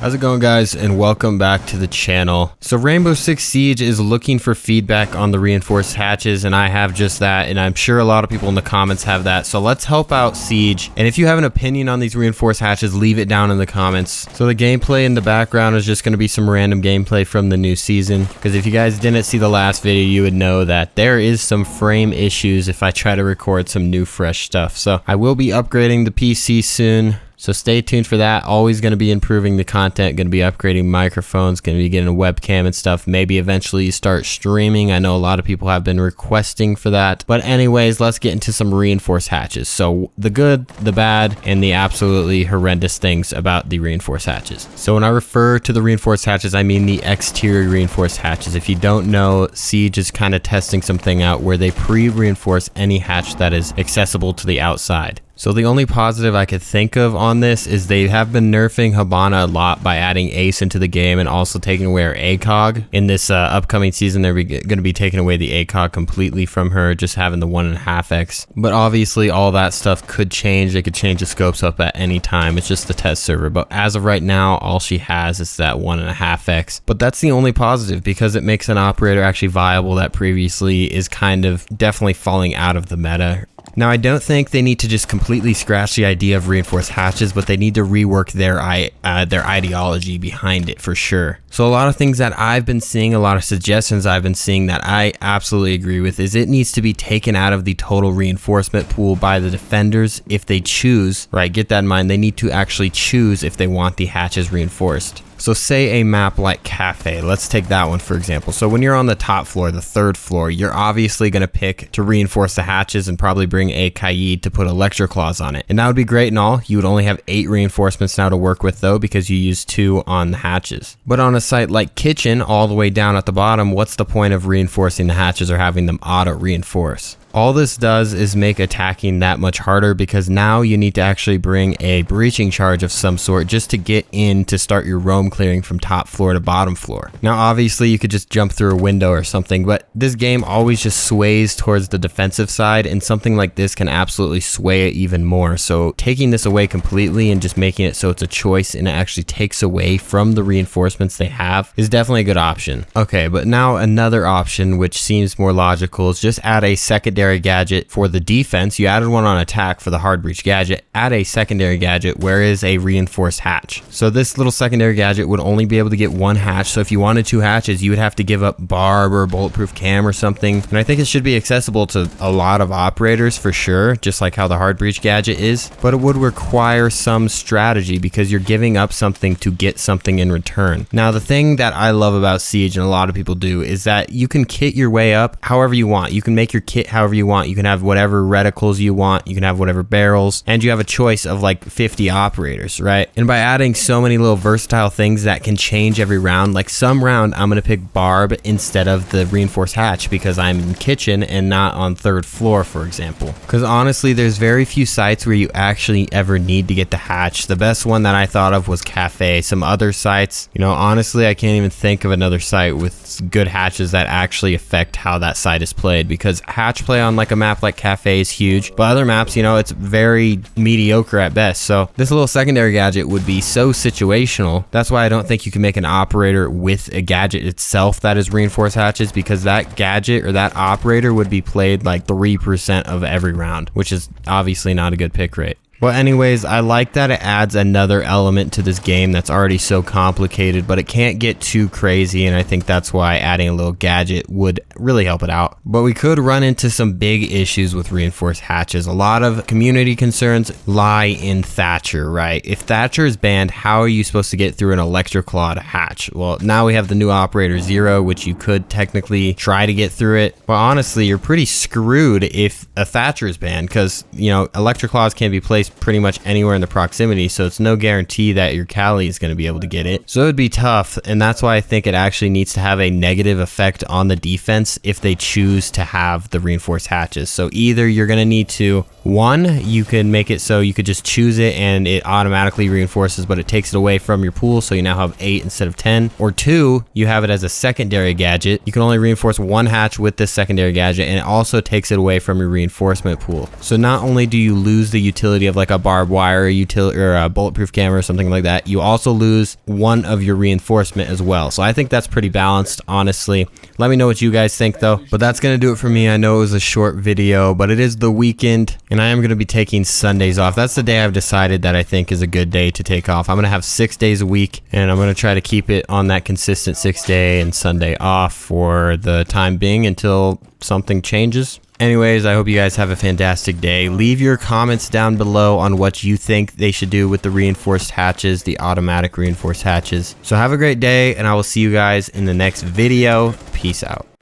How's it going, guys, and welcome back to the channel. So Rainbow Six Siege is looking for feedback on the reinforced hatches, and I have just that, and I'm sure a lot of people in the comments have that. So let's help out Siege, and if you have an opinion on these reinforced hatches, leave it down in the comments. So the gameplay in the background is just going to be some random gameplay from the new season, because if you guys didn't see the last video, you would know that there is some frame issues if I try to record some new fresh stuff. So I will be upgrading the PC soon. So stay tuned for that. Always going to be improving the content, going to be upgrading microphones, going to be getting a webcam and stuff. Maybe eventually you start streaming. I know a lot of people have been requesting for that. But anyways, let's get into some reinforced hatches. So the good, the bad, and the absolutely horrendous things about the reinforced hatches. So when I refer to the reinforced hatches, I mean the exterior reinforced hatches. If you don't know, Siege is kind of testing something out where they pre-reinforce any hatch that is accessible to the outside. So the only positive I could think of on this is they have been nerfing Hibana a lot by adding Ace into the game and also taking away her ACOG. In this upcoming season, they're going to be taking away the ACOG completely from her, just having the 1.5x. But obviously all that stuff could change. They could change the scopes up at any time. It's just the test server. But as of right now, all she has is that 1.5x. But that's the only positive because it makes an operator actually viable that previously is kind of definitely falling out of the meta. Now, I don't think they need to just completely scratch the idea of reinforced hatches, but they need to rework their ideology behind it for sure. So a lot of things that I've been seeing, a lot of suggestions I've been seeing that I absolutely agree with is it needs to be taken out of the total reinforcement pool by the defenders if they choose, right? Get that in mind. They need to actually choose if they want the hatches reinforced. So say a map like Cafe, let's take that one for example. So when you're on the top floor, the third floor, you're obviously going to pick to reinforce the hatches and probably bring a Kaid to put Electroclaws on it. And that would be great and all. You would only have 8 reinforcements now to work with though, because you use 2 on the hatches. But on a site like Kitchen, all the way down at the bottom, what's the point of reinforcing the hatches or having them auto reinforce? All this does is make attacking that much harder because now you need to actually bring a breaching charge of some sort just to get in to start your roam clearing from top floor to bottom floor. Now obviously you could just jump through a window or something, but this game always just sways towards the defensive side, and something like this can absolutely sway it even more. So taking this away completely and just making it so it's a choice and it actually takes away from the reinforcements they have is definitely a good option. Okay, but now another option which seems more logical is just add a secondary gadget for the defense. You added one on attack for the hard breach gadget. Add a secondary gadget where is a reinforced hatch. So this little secondary gadget would only be able to get 1 hatch. So if you wanted 2 hatches, you would have to give up barb or bulletproof cam or something. And I think it should be accessible to a lot of operators for sure, just like how the hard breach gadget is. But it would require some strategy because you're giving up something to get something in return. Now the thing that I love about Siege, and a lot of people do, is that you can kit your way up however you want. You can make your kit however you want. You can have whatever reticles you want. You can have whatever barrels, and you have a choice of like 50 operators, right? And by adding so many little versatile things that can change every round, like some round I'm going to pick barb instead of the reinforced hatch because I'm in kitchen and not on third floor, for example. Because honestly, there's very few sites where you actually ever need to get the hatch. The best one that I thought of was Cafe. Some other sites, you know, honestly, I can't even think of another site with good hatches that actually affect how that site is played, because hatch play on like a map like Cafe is huge, but other maps, you know, it's very mediocre at best. So this little secondary gadget would be so situational. That's why I don't think you can make an operator with a gadget itself that is reinforced hatches, because that gadget or that operator would be played like 3% of every round, which is obviously not a good pick rate. Well, anyways, I like that it adds another element to this game that's already so complicated, but it can't get too crazy, and I think that's why adding a little gadget would really help it out. But we could run into some big issues with reinforced hatches. A lot of community concerns lie in Thatcher, right? If Thatcher is banned, how are you supposed to get through an Electroclaw hatch? Well, now we have the new operator 0, which you could technically try to get through it, but honestly, you're pretty screwed if a Thatcher is banned, because, you know, Electroclaws can be placed pretty much anywhere in the proximity, so it's no guarantee that your Kali is going to be able to get it. So it would be tough, and that's why I think it actually needs to have a negative effect on the defense if they choose to have the reinforced hatches. So either you're going to need to, one, you can make it so you could just choose it and it automatically reinforces, but it takes it away from your pool, so you now have 8 instead of 10. Or 2, you have it as a secondary gadget. You can only reinforce 1 hatch with this secondary gadget, and it also takes it away from your reinforcement pool. So not only do you lose the utility of like like a barbed wire, or a bulletproof camera or something like that, you also lose one of your reinforcement as well. So I think that's pretty balanced, honestly. Let me know what you guys think though. But that's gonna do it for me. I know it was a short video, but it is the weekend and I am gonna be taking Sundays off. That's the day I've decided that I think is a good day to take off. I'm gonna have 6 days a week and I'm gonna try to keep it on that consistent 6-day and Sunday off for the time being until something changes. Anyways, I hope you guys have a fantastic day. Leave your comments down below on what you think they should do with the reinforced hatches, the automatic reinforced hatches. So have a great day, and I will see you guys in the next video. Peace out.